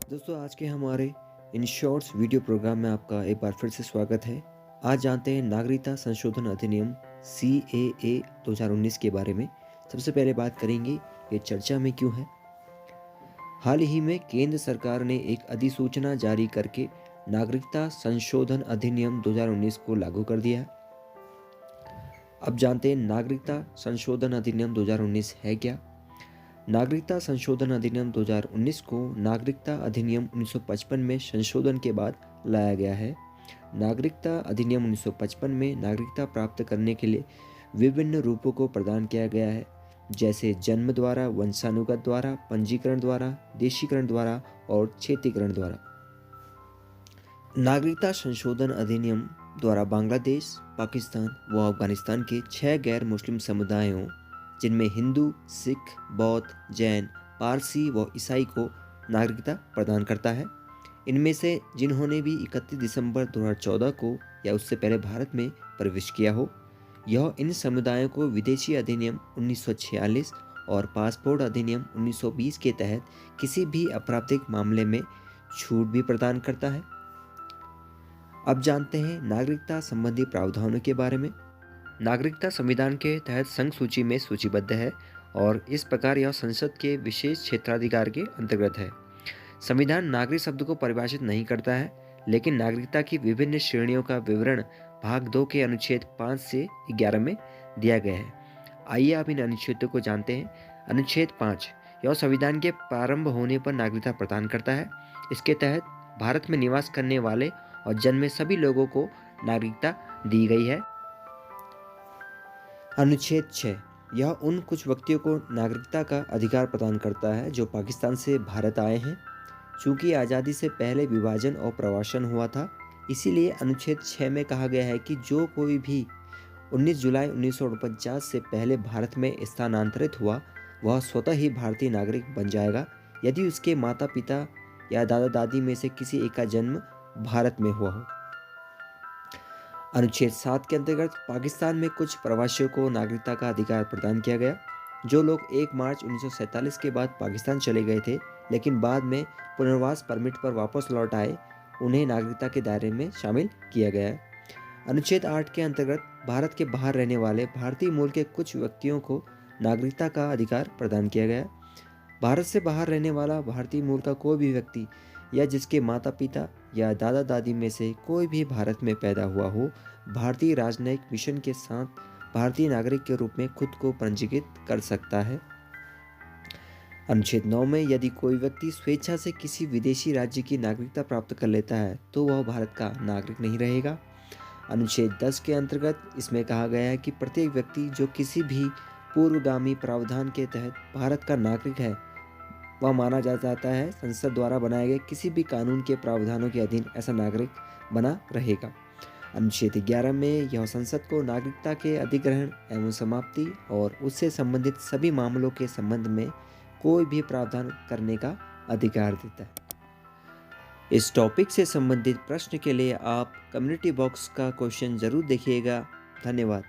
दोस्तों आज के हमारे इन शॉर्ट्स वीडियो प्रोग्राम में आपका एक बार फिर से स्वागत है। आज जानते हैं नागरिकता संशोधन अधिनियम CAA 2019 के बारे में। सबसे पहले बात करेंगे ये चर्चा में क्यों है। हाल ही में केंद्र सरकार ने एक अधिसूचना जारी करके नागरिकता संशोधन अधिनियम 2019 को लागू कर दिया है। अब जानते हैं नागरिकता संशोधन अधिनियम 2019 है क्या। नागरिकता संशोधन अधिनियम 2019 को नागरिकता अधिनियम 1955 में संशोधन के बाद लाया गया है। नागरिकता अधिनियम 1955 में नागरिकता प्राप्त करने के लिए विभिन्न रूपों को प्रदान किया गया है, जैसे जन्म द्वारा, वंशानुगत द्वारा, पंजीकरण द्वारा, देशीकरण द्वारा और क्षेत्रीकरण द्वारा। नागरिकता संशोधन अधिनियम द्वारा बांग्लादेश, पाकिस्तान व अफगानिस्तान के 6 गैर मुस्लिम समुदायों, जिनमें हिंदू, सिख, बौद्ध, जैन, पारसी व ईसाई को नागरिकता प्रदान करता है। इनमें से जिन्होंने भी 31 दिसंबर 2014 को या उससे पहले भारत में प्रवेश किया हो, यह इन समुदायों को विदेशी अधिनियम 1946 और पासपोर्ट अधिनियम 1920 के तहत किसी भी आपराधिक मामले में छूट भी प्रदान करता है। अब जानते हैं नागरिकता संबंधी प्रावधानों के बारे में। नागरिकता संविधान के तहत संघ सूची में सूचीबद्ध है और इस प्रकार यह संसद के विशेष क्षेत्राधिकार के अंतर्गत है। संविधान नागरिक शब्द को परिभाषित नहीं करता है, लेकिन नागरिकता की विभिन्न श्रेणियों का विवरण भाग 2 के अनुच्छेद 5 से 11 में दिया गया है। आइए आप इन अनुच्छेदों को जानते हैं। अनुच्छेद 5 यह संविधान के प्रारंभ होने पर नागरिकता प्रदान करता है। इसके तहत भारत में निवास करने वाले और जन्मे सभी लोगों को नागरिकता दी गई है। अनुच्छेद 6 यह उन कुछ व्यक्तियों को नागरिकता का अधिकार प्रदान करता है जो पाकिस्तान से भारत आए हैं। चूंकि आज़ादी से पहले विभाजन और प्रवासन हुआ था, इसीलिए अनुच्छेद 6 में कहा गया है कि जो कोई भी 19 जुलाई 1949 से पहले भारत में स्थानांतरित हुआ, वह स्वतः ही भारतीय नागरिक बन जाएगा यदि उसके माता पिता या दादा दादी में से किसी एक का जन्म भारत में हुआ हो। अनुच्छेद 7 के अंतर्गत पाकिस्तान में कुछ प्रवासियों को नागरिकता का अधिकार प्रदान किया गया। जो लोग 1 मार्च 1947 के बाद पाकिस्तान चले गए थे लेकिन बाद में पुनर्वास परमिट पर वापस लौट आए, उन्हें नागरिकता के दायरे में शामिल किया गया है। अनुच्छेद 8 के अंतर्गत भारत के बाहर रहने वाले भारतीय मूल के कुछ व्यक्तियों को नागरिकता का अधिकार प्रदान किया गया। भारत से बाहर रहने वाला भारतीय मूल का कोई भी व्यक्ति या जिसके माता पिता या दादा दादी में से कोई भी भारत में पैदा हुआ हो, भारतीय राजनयिक मिशन के साथ भारतीय नागरिक के रूप में खुद को पंजीकृत कर सकता है। अनुच्छेद 9 में यदि कोई व्यक्ति स्वेच्छा से किसी विदेशी राज्य की नागरिकता प्राप्त कर लेता है तो वह भारत का नागरिक नहीं रहेगा। अनुच्छेद 10 के अंतर्गत इसमें कहा गया है कि प्रत्येक व्यक्ति जो किसी भी पूर्वगामी प्रावधान के तहत भारत का नागरिक है, वह माना जाता है संसद द्वारा बनाए गए किसी भी कानून के प्रावधानों के अधीन ऐसा नागरिक बना रहेगा। अनुच्छेद 11 में यह संसद को नागरिकता के अधिग्रहण एवं समाप्ति और उससे संबंधित सभी मामलों के संबंध में कोई भी प्रावधान करने का अधिकार देता है। इस टॉपिक से संबंधित प्रश्न के लिए आप कम्युनिटी बॉक्स का क्वेश्चन जरूर देखिएगा। धन्यवाद।